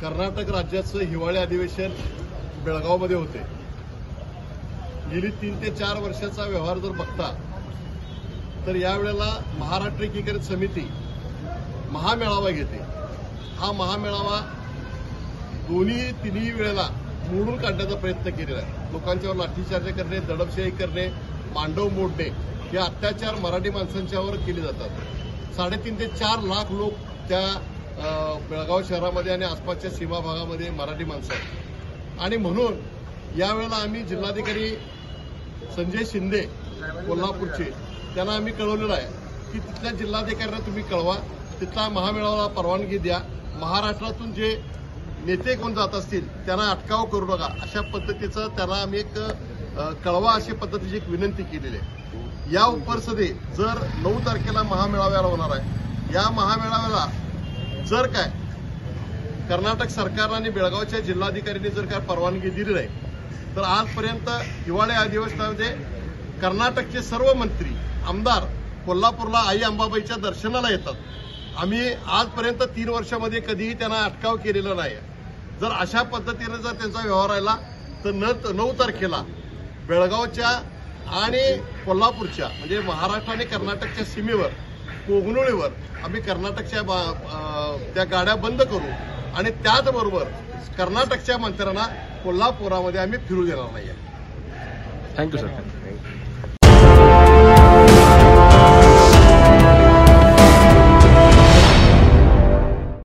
कर्नाटक राज्याचं हिवाळी अधिवेशन बेळगावमध्ये होते। गेली 3 ते 4 वर्षाचा व्यवहार जर बघता तर यावेळेला महाराष्ट्र एकीकरण समिती महामेळावा घेते। हा महामेळावा तिन्ही वेळेला मोडून काढण्याचा प्रयत्न केलेला आहे। लोकांच्यावर लाठीचार्ज करणे, दडपशाही करणे, मांडव मोडणे हे अत्याचार मराठी माणसांच्यावर केले जातात। 3.5 ते 4 लाख लोक त्या बेळगाव शहरामध्ये आणि आसपासच्या सीमा भागामध्ये मराठी माणसं आहेत आणि म्हणून यावेळेला आम्ही जिल्हाधिकारी संजय शिंदे कोल्हापूरचे त्यांना आम्ही कळवलेलं आहे की तिथल्या जिल्हाधिकाऱ्यांना तुम्ही कळवा, तिथला महामेळाव्याला परवानगी द्या, महाराष्ट्रातून जे नेते कोण जात असतील त्यांना अटकाव करू नका, अशा पद्धतीचं त्यांना आम्ही एक कळवा अशा पद्धतीची एक विनंती केलेली आहे। या उपरिसदे जर 9 तारखेला महामेळाव्याला होणार आहे। या महामेळाव्याला जर काय कर्नाटक सरकार आणि बेळगावच्या जिल्हाधिकाऱ्यांनी जर काय परवानगी दिली नाही तर आजपर्यंत हिवाळी अधिवेशनामध्ये कर्नाटकचे सर्व मंत्री आमदार कोल्हापूरला आई अंबाबाईच्या दर्शनाला येतात। आम्ही आजपर्यंत 3 वर्षामध्ये कधीही त्यांना अटकाव केलेला नाही। जर अशा पद्धतीने जर त्यांचा व्यवहार राहिला तर 9 तारखेला बेळगावच्या आणि कोल्हापूरच्या म्हणजे महाराष्ट्र आणि कर्नाटकच्या सीमेवर कोगनोळीवर आम्ही कर्नाटकच्या त्या गाड्या बंद करू आणि त्याचबरोबर कर्नाटकच्या मंत्र्यांना कोल्हापुरामध्ये आम्ही फिरू देणार नाही। Thank you sir.